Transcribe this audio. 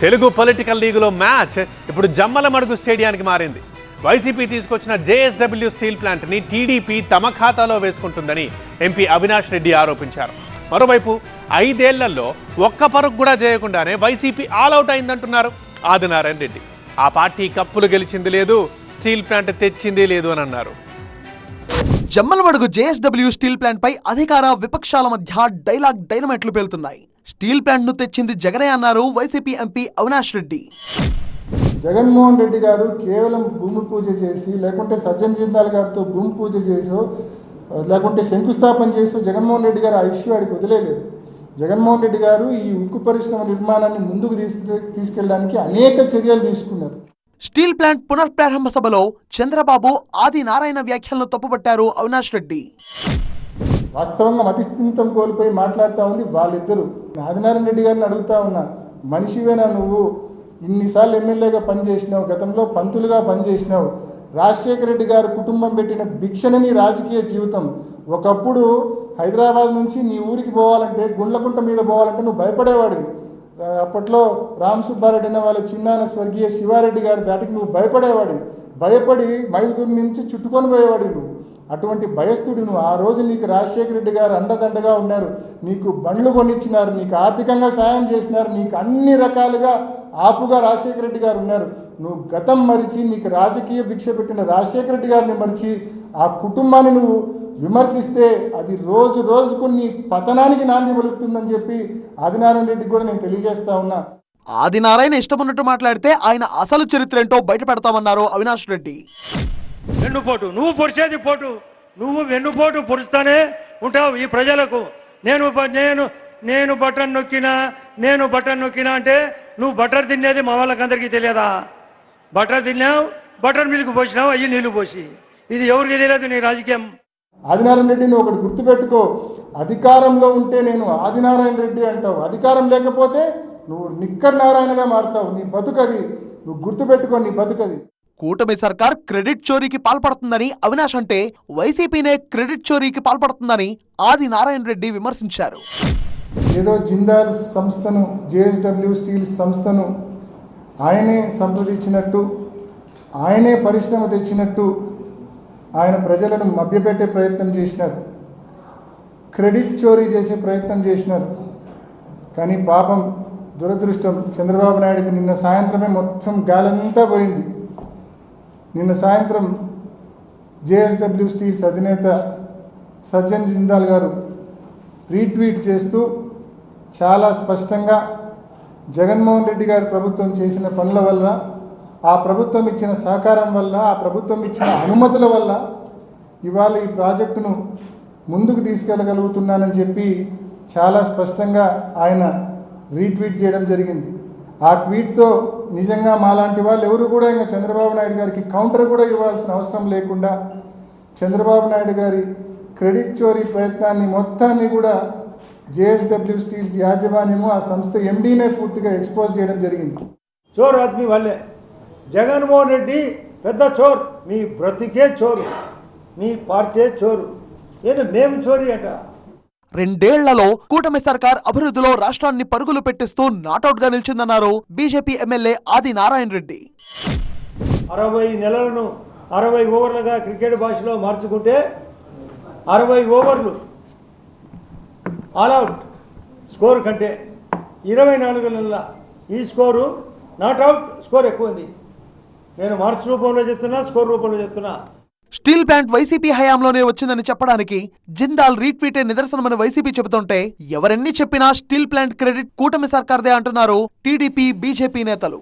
Telugu political లీగులో match ఇప్పుడు జమ్మలమడుగు స్టేడియానికి మారింది. YCP తీసుకొచ్చిన జేఎస్డబ్ల్యూ స్టీల్ ప్లాంట్ని టీడీపీ తమ ఖాతాలో వేసుకుంటుందని ఎంపీ అవినాష్ రెడ్డి ఆరోపించారు. మరోవైపు 5 ఏళ్లలో ఒక్క పరుగు కూడా చేయకుండానే వైసీపీ ఆల్అవుట్ అయిందంటున్నారు ఆదినారాయణ రెడ్డి. ఆ పార్టీ కప్పులు గెలిచింది లేదు, స్టీల్ ప్లాంట్ తెచ్చింది లేదు అని అన్నారు. జమ్మలమడుగు జేఎస్డబ్ల్యూ స్టీల్ ప్లాంట్ పై అధికార విపక్షాల మధ్య డైనమైట్లు పేలుతున్నాయి. స్టీల్ ప్లాంట్ ను తెచ్చింది జగనే అన్నారు వైసీపీ ఎంపీ అవినాష్ రెడ్డి. జగన్మోహన్ రెడ్డి గారు కేవలం భూమి పూజ చేసి, లేకుంటే సజ్జన్ జిందాల్ గారితో భూమి పూజ చేసో, లేకుంటే శంకుస్థాపన చేసో జగన్మోహన్ రెడ్డి గారు ఆ ఇష్యూ ఆడికి వదిలేదు. జగన్మోహన్ రెడ్డి గారు ఈ ఉక్కు పరిశ్రమ నిర్మాణాన్ని ముందుకు తీసుకెళ్ళడానికి అనేక చర్యలు తీసుకున్నారు. స్టీల్ ప్లాంట్ పునఃప్రారంభ సభలో చంద్రబాబు ఆదినారాయణ వ్యాఖ్యలను తప్పుపట్టారు అవినాష్ రెడ్డి. వాస్తవంగా మతిస్థిమితం కోల్పోయి మాట్లాడుతూ ఉంది వాళ్ళిద్దరూ. ఆదినారాయణ రెడ్డి గారిని అడుగుతా ఉన్నా, మనిషివేనా నువ్వు? ఇన్నిసార్లు ఎమ్మెల్యేగా పనిచేసినావు, గతంలో పంతులుగా పనిచేసినావు. రాజశేఖర రెడ్డి గారు కుటుంబం పెట్టిన భిక్షని నీ రాజకీయ జీవితం. ఒకప్పుడు హైదరాబాద్ నుంచి నీ ఊరికి పోవాలంటే, గుండ్లకుంట మీద పోవాలంటే నువ్వు భయపడేవాడివి. అప్పట్లో రామ్ సుబ్బారెడ్డి అనే వాళ్ళ చిన్నాన్న స్వర్గీయ శివారెడ్డి గారి దాటికి నువ్వు భయపడేవాడివి. భయపడి మైలుగురి నుంచి చుట్టుకొని పోయేవాడివి నువ్వు. అటువంటి భయస్థుడు నువ్వు. ఆ రోజు నీకు రాజశేఖర రెడ్డి గారు అండదండగా ఉన్నారు, నీకు బండ్లు కొనిచ్చినారు, నీకు ఆర్థికంగా సాయం చేసినారు, నీకు అన్ని రకాలుగా ఆపుగా రాజశేఖర రెడ్డి గారు ఉన్నారు. నువ్వు గతం మరిచి, నీకు రాజకీయ భిక్ష పెట్టిన రాజశేఖర రెడ్డి గారిని మరిచి ఆ కుటుంబాన్ని నువ్వు విమర్శిస్తే అది రోజు రోజుకు నీ పతనానికి నాంది పలుకుతుందని చెప్పి ఆదినారాయణ రెడ్డికి కూడా నేను తెలియజేస్తా ఉన్నా. ఆదినారాయణ ఇష్టమున్నట్టు మాట్లాడితే ఆయన అసలు చరిత్ర ఏంటో బయట పెడతామన్నారు అవినాష్ రెడ్డి. వెన్నుపోటు నువ్వు పొడిచేది పోటు, నువ్వు వెన్నుపోటు పొడుస్తానే ఉంటావు ఈ ప్రజలకు. నేను బటన్ నొక్కినా అంటే నువ్వు బటర్ తినేది మా వాళ్ళకందరికీ తెలియదా? బటర్ తిన్నావు, బటర్ మిల్క్ పోసినావు, అయ్యి నీళ్లు పోసి. ఇది ఎవరికి తెలియదు నీ రాజకీయం. ఆదినారాయణ రెడ్డి నువ్వు ఒకటి గుర్తుపెట్టుకో, అధికారంలో ఉంటే నేను ఆదినారాయణ రెడ్డి అంటావు, అధికారం లేకపోతే నువ్వు నిక్కర్ నారాయణగా మారుతావు. నీ బతుకది, నువ్వు గుర్తుపెట్టుకో, నీ బతుకది. కూటమి సర్కార్ క్రెడిట్ చోరీకి పాల్పడుతుందని అవినాష్ అంటే, వైసీపీనే క్రెడిట్ చోరీకి పాల్పడుతుందని ఆదినారాయణ రెడ్డి విమర్శించారు. ఏదో జిందాల్ సంస్థను, జేఎస్డబ్ల్యూ స్టీల్ సంస్థను ఆయనే సంప్రదించినట్టు, ఆయనే పరిశ్రమ తెచ్చినట్టు ఆయన ప్రజలను మభ్యపెట్టే ప్రయత్నం చేసినారు, క్రెడిట్ చోరీ చేసే ప్రయత్నం చేసినారు. కానీ పాపం, దురదృష్టం, చంద్రబాబు నాయుడుకి నిన్న సాయంత్రమే మొత్తం గాలంతా పోయింది. నిన్న సాయంత్రం జేఎస్డబ్ల్యూ స్టీల్స్ అధినేత సజ్జన్ జిందాల్ గారు రీట్వీట్ చేస్తూ చాలా స్పష్టంగా జగన్మోహన్ రెడ్డి గారి ప్రభుత్వం చేసిన పనుల వల్ల, ఆ ప్రభుత్వం ఇచ్చిన సహకారం వల్ల, ఆ ప్రభుత్వం ఇచ్చిన అనుమతుల వల్ల ఇవాళ ఈ ప్రాజెక్టును ముందుకు తీసుకెళ్ళగలుగుతున్నానని చెప్పి చాలా స్పష్టంగా ఆయన రీట్వీట్ చేయడం జరిగింది. ఆ ట్వీట్తో నిజంగా మాలాంటి వాళ్ళు ఎవరు కూడా ఇంకా చంద్రబాబు నాయుడు గారికి కౌంటర్ కూడా ఇవ్వాల్సిన అవసరం లేకుండా చంద్రబాబు నాయుడు గారి క్రెడిట్ చోరీ ప్రయత్నాన్ని మొత్తాన్ని కూడా జేఎస్డబ్ల్యూ స్టీల్స్ యాజమాన్యము, ఆ సంస్థ ఎండీనే పూర్తిగా ఎక్స్పోజ్ చేయడం జరిగింది. చోర్ ఆద్మీ వాళ్ళే. జగన్మోహన్ రెడ్డి పెద్ద చోర్, మీ బ్రతికే చోరు, మీ పార్టీ చోరు, ఏదో మేము చోరీ అట. 2 ఏళ్లలో కూటమి సర్కార్ అభివృద్ధిలో రాష్ట్రాన్ని పరుగులు పెట్టిస్తూ నాటౌట్ గా నిలిచిందన్నారు బీజేపీ ఎమ్మెల్యే ఆదినారాయణ రెడ్డి. 60 నెలలను 60 ఓవర్లుగా క్రికెట్ భాషలో మార్చుకుంటే 60 ఓవర్లు ఆల్అవుట్ స్కోర్ కంటే 24 నెలల ఈ స్కోరు నాట్అవుట్ స్కోర్ ఎక్కువ ఉంది. నేను మార్క్స్ రూపంలో చెప్తున్నా, స్కోర్ రూపంలో చెప్తున్నా. స్టీల్ ప్లాంట్ వైసీపీ హయాంలోనే వచ్చిందని చెప్పడానికి జిందాల్ రీట్వీటే నిదర్శనమని వైసీపీ చెబుతుంటే, ఎవరెన్ని చెప్పినా స్టీల్ ప్లాంట్ క్రెడిట్ కూటమి సర్కార్దే అంటున్నారు టీడీపీ, బీజేపీ నేతలు.